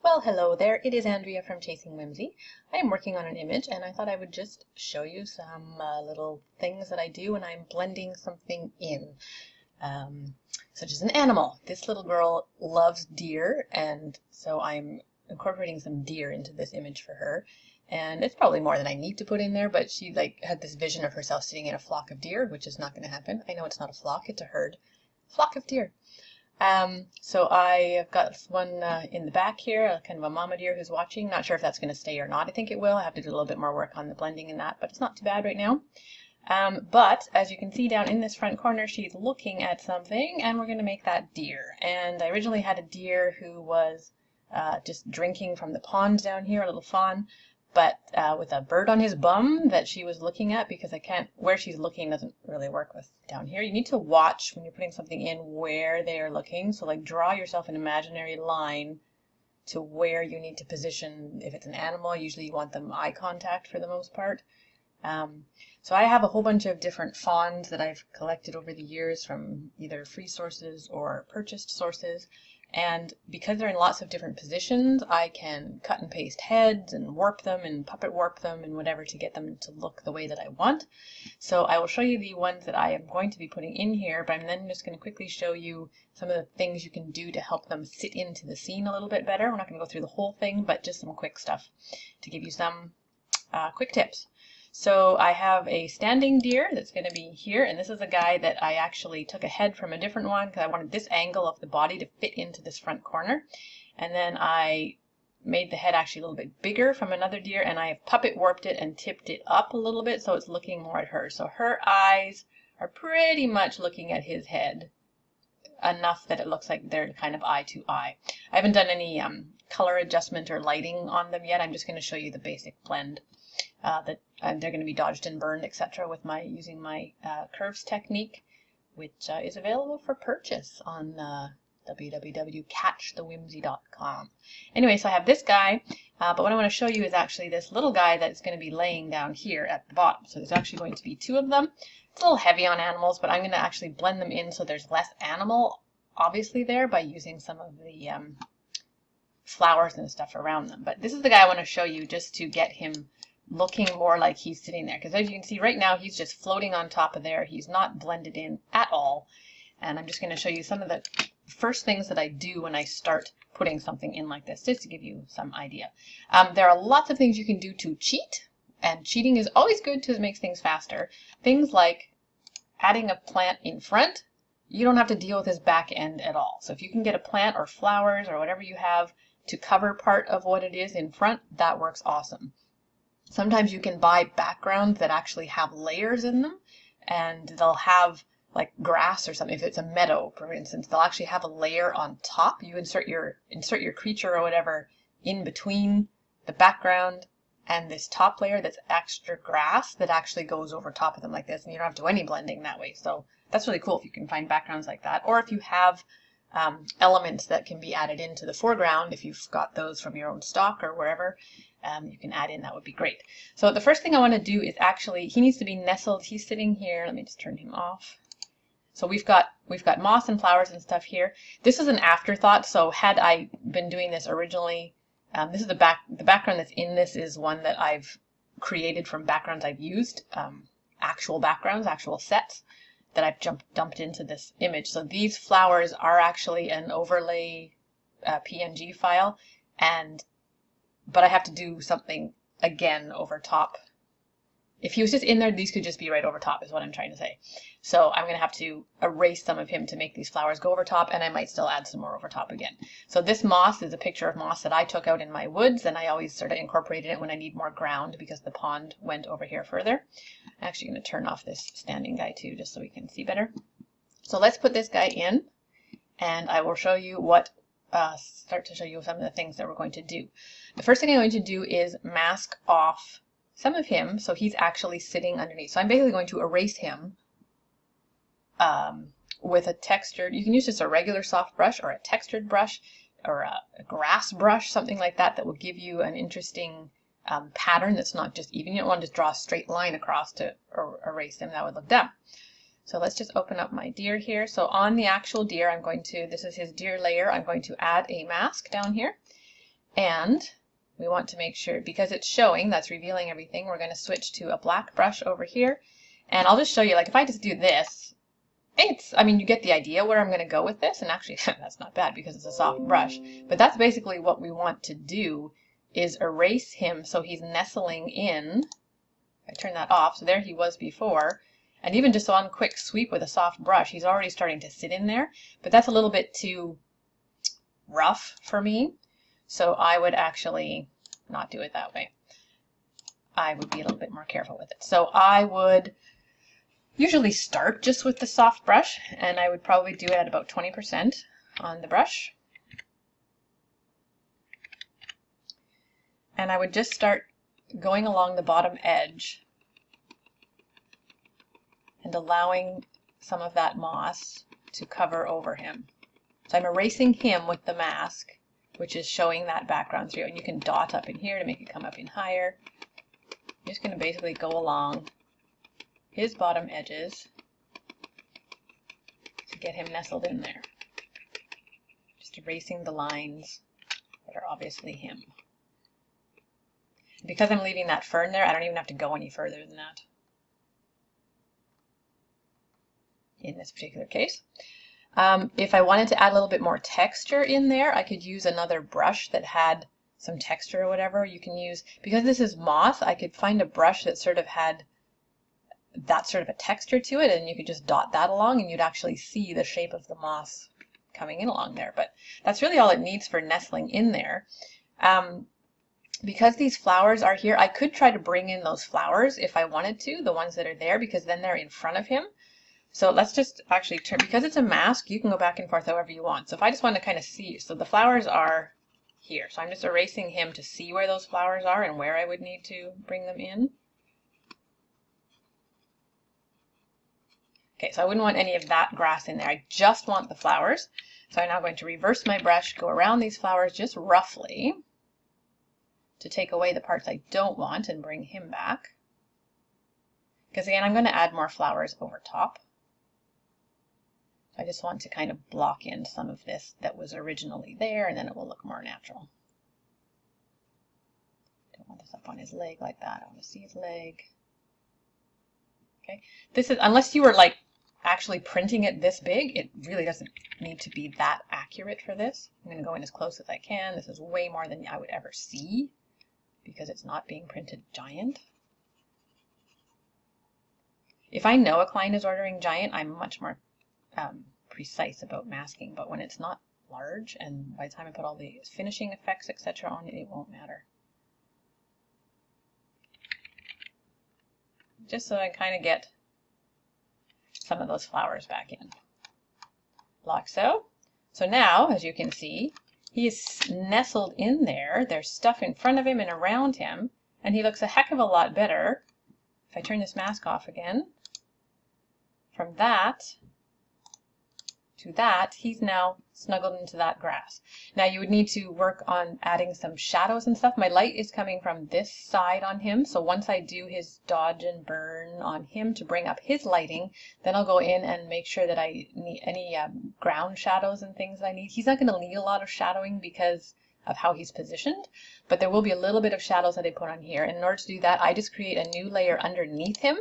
Well, hello there. It is Andrea from Chasing Whimsy. I am working on an image and I thought I would just show you some little things that I do when I'm blending something in, such as an animal. This little girl loves deer, and so I'm incorporating some deer into this image for her. And it's probably more than I need to put in there, but she had this vision of herself sitting in a flock of deer, which is not going to happen. I know it's not a flock, it's a herd. Flock of deer. So I've got one in the back here, kind of a mama deer who's watching. Not sure if that's going to stay or not. I think it will. I have to do a little bit more work on the blending in that, but it's not too bad right now. But as you can see down in this front corner, she's looking at something, and we're going to make that deer. And I originally had a deer who was just drinking from the pond down here, a little fawn, but with a bird on his bum that she was looking at, because where she's looking doesn't really work with down here. You need to watch when you're putting something in where they are looking. So like draw yourself an imaginary line to where you need to position. If it's an animal, usually you want them eye contact for the most part. So I have a whole bunch of different fawns that I've collected over the years from either free sources or purchased sources. And because they're in lots of different positions, I can cut and paste heads and warp them and puppet warp them and whatever to get them to look the way that I want. So I will show you the ones that I am going to be putting in here, but I'm then just going to quickly show you some of the things you can do to help them sit into the scene a little bit better. We're not going to go through the whole thing, but just some quick stuff to give you some quick tips. So I have a standing deer that's going to be here, and this is a guy that I actually took a head from a different one because I wanted this angle of the body to fit into this front corner. And then I made the head actually a little bit bigger from another deer, and I have puppet warped it and tipped it up a little bit so it's looking more at her. So her eyes are pretty much looking at his head, enough that it looks like they're kind of eye to eye. I haven't done any color adjustment or lighting on them yet. I'm just going to show you the basic blend. That they're going to be dodged and burned, etc. with using my curves technique, which is available for purchase on www.catchthewhimsy.com. Anyway, so I have this guy, but what I want to show you is actually this little guy that's going to be laying down here at the bottom. So there's actually going to be two of them. It's a little heavy on animals, but I'm going to actually blend them in so there's less animal obviously there by using some of the flowers and stuff around them. But this is the guy I want to show you just to get him looking more like he's sitting there, because as you can see right now he's just floating on top of there. He's not blended in at all, and I'm just going to show you some of the first things that I do when I start putting something in like this, just to give you some idea. There are lots of things you can do to cheat, and cheating is always good because it makes things faster. Things like adding a plant in front. You don't have to deal with his back end at all. So if you can get a plant or flowers or whatever you have to cover part of what it is in front, that works awesome. Sometimes you can buy backgrounds that actually have layers in them, and they'll have like grass or something. If it's a meadow, for instance, they'll actually have a layer on top. You insert your creature or whatever in between the background and this top layer that's extra grass that actually goes over top of them like this, and you don't have to do any blending that way. So that's really cool if you can find backgrounds like that, or if you have elements that can be added into the foreground, if you've got those from your own stock or wherever. You can add in, that would be great. So the first thing I want to do is actually, he needs to be nestled. He's sitting here. Let me just turn him off. So we've got moss and flowers and stuff here. This is an afterthought. So had I been doing this originally, this is the background that's in this is one that I've created from backgrounds I've used, actual backgrounds, actual sets that I've dumped into this image. So these flowers are actually an overlay PNG file, but I have to do something again over top. If he was just in there, these could just be right over top is what I'm trying to say. So I'm going to have to erase some of him to make these flowers go over top, and I might still add some more over top again. So this moss is a picture of moss that I took out in my woods, and I always sort of incorporated it when I need more ground because the pond went over here further. I'm actually going to turn off this standing guy too, just so we can see better. So let's put this guy in, and I will show you start to show you some of the things that we're going to do. The first thing I'm going to do is mask off some of him so he's actually sitting underneath. So I'm basically going to erase him with a textured, you can use just a regular soft brush or a textured brush or a grass brush, something like that, that will give you an interesting pattern that's not just even. You don't want to just draw a straight line across to erase him. That would look dumb. So let's just open up my deer here. So on the actual deer, this is his deer layer, I'm going to add a mask down here. And we want to make sure, because it's showing, that's revealing everything, we're going to switch to a black brush over here. And I'll just show you, like if I just do this, I mean, you get the idea where I'm going to go with this. And actually, that's not bad because it's a soft brush. But that's basically what we want to do, is erase him so he's nestling in. I turn that off, so there he was before. And even just on quick sweep with a soft brush, he's already starting to sit in there. But that's a little bit too rough for me. So I would actually not do it that way. I would be a little bit more careful with it. So I would usually start just with the soft brush, and I would probably do it at about 20% on the brush. And I would just start going along the bottom edge and allowing some of that moss to cover over him. So I'm erasing him with the mask, which is showing that background through. And you can dot up in here to make it come up in higher. I'm just going to basically go along his bottom edges to get him nestled in there. Just erasing the lines that are obviously him. Because I'm leaving that fern there, I don't even have to go any further than that in this particular case. If I wanted to add a little bit more texture in there, I could use another brush that had some texture or whatever. You can use, because this is moss, I could find a brush that sort of had that sort of a texture to it, and you could just dot that along and you'd actually see the shape of the moss coming in along there. But that's really all it needs for nestling in there. Because these flowers are here, I could try to bring in those flowers if I wanted to, the ones that are there, because then they're in front of him. So let's just actually turn, because it's a mask, you can go back and forth however you want. So if I just want to kind of see, so the flowers are here. So I'm just erasing him to see where those flowers are and where I would need to bring them in. Okay, so I wouldn't want any of that grass in there. I just want the flowers. So I'm now going to reverse my brush, go around these flowers just roughly to take away the parts I don't want and bring him back. Because again, I'm going to add more flowers over top. I just want to kind of block in some of this that was originally there, and then it will look more natural. Don't want this up on his leg like that. I want to see his leg. Okay, this is, unless you were like actually printing it this big, it really doesn't need to be that accurate for this. I'm going to go in as close as I can. This is way more than I would ever see because it's not being printed giant. If I know a client is ordering giant, I'm much more precise about masking, but when it's not large, and by the time I put all the finishing effects, etc. on it, it won't matter. Just so I kind of get some of those flowers back in. Like so. So now, as you can see, he is nestled in there. There's stuff in front of him and around him, and he looks a heck of a lot better. If I turn this mask off again, from that to that, he's now snuggled into that grass. Now you would need to work on adding some shadows and stuff. My light is coming from this side on him, so once I do his dodge and burn on him to bring up his lighting, then I'll go in and make sure that I need any ground shadows and things I need. He's not going to need a lot of shadowing because of how he's positioned, but there will be a little bit of shadows that I put on here. And in order to do that, I just create a new layer underneath him.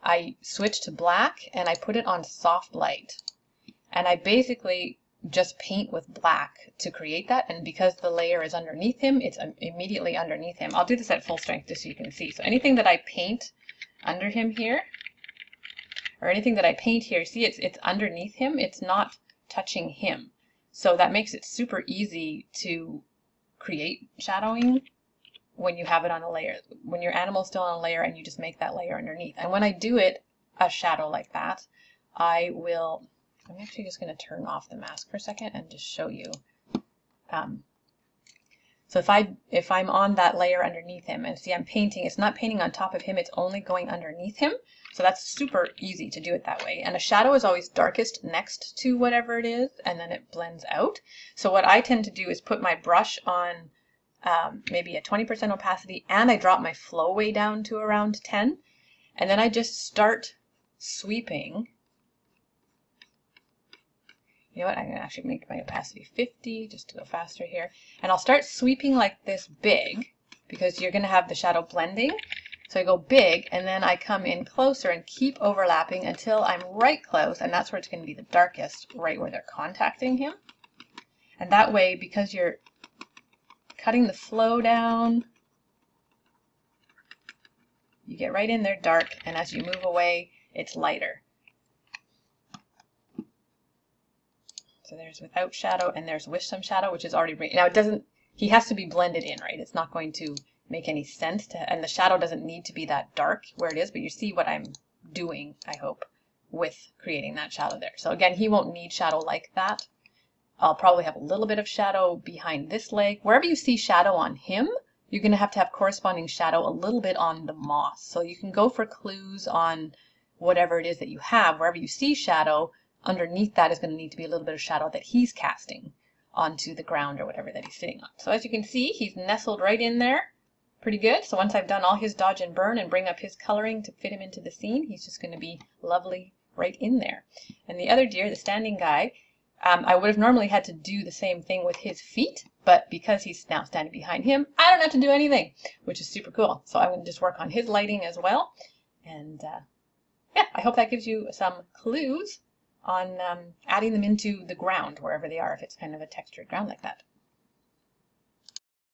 I switch to black and I put it on soft light. And I basically just paint with black to create that. And because the layer is underneath him, it's immediately underneath him. I'll do this at full strength just so you can see. So anything that I paint under him here, or anything that I paint here, see it's underneath him. It's not touching him. So that makes it super easy to create shadowing when you have it on a layer. When your animal's still on a layer and you just make that layer underneath. And when I do it, a shadow like that, I'm actually just going to turn off the mask for a second and just show you. So if I'm on that layer underneath him, and see I'm painting, it's not painting on top of him, it's only going underneath him. So that's super easy to do it that way. And a shadow is always darkest next to whatever it is, and then it blends out. So what I tend to do is put my brush on maybe a 20% opacity, and I drop my flow way down to around 10. And then I just start sweeping You know what, I'm going to actually make my opacity 50 just to go faster here. And I'll start sweeping like this big because you're going to have the shadow blending. So I go big and then I come in closer and keep overlapping until I'm right close, and that's where it's going to be the darkest, right where they're contacting him. And that way, because you're cutting the flow down, you get right in there dark, and as you move away, it's lighter. So there's without shadow and there's with some shadow, which is already, now it doesn't, he has to be blended in, right? It's not going to make any sense to, and the shadow doesn't need to be that dark where it is, but you see what I'm doing, I hope, with creating that shadow there. So again, he won't need shadow like that. I'll probably have a little bit of shadow behind this leg. Wherever you see shadow on him, you're going to have corresponding shadow a little bit on the moss. So you can go for clues on whatever it is that you have. Wherever you see shadow, underneath that is going to need to be a little bit of shadow that he's casting onto the ground or whatever that he's sitting on. So as you can see, he's nestled right in there. Pretty good. So once I've done all his dodge and burn and bring up his coloring to fit him into the scene, he's just going to be lovely right in there. And the other deer, the standing guy, I would have normally had to do the same thing with his feet, but because he's now standing behind him, I don't have to do anything, which is super cool. So I'm going to just work on his lighting as well. And yeah, I hope that gives you some clues on adding them into the ground, wherever they are, if it's kind of a textured ground like that.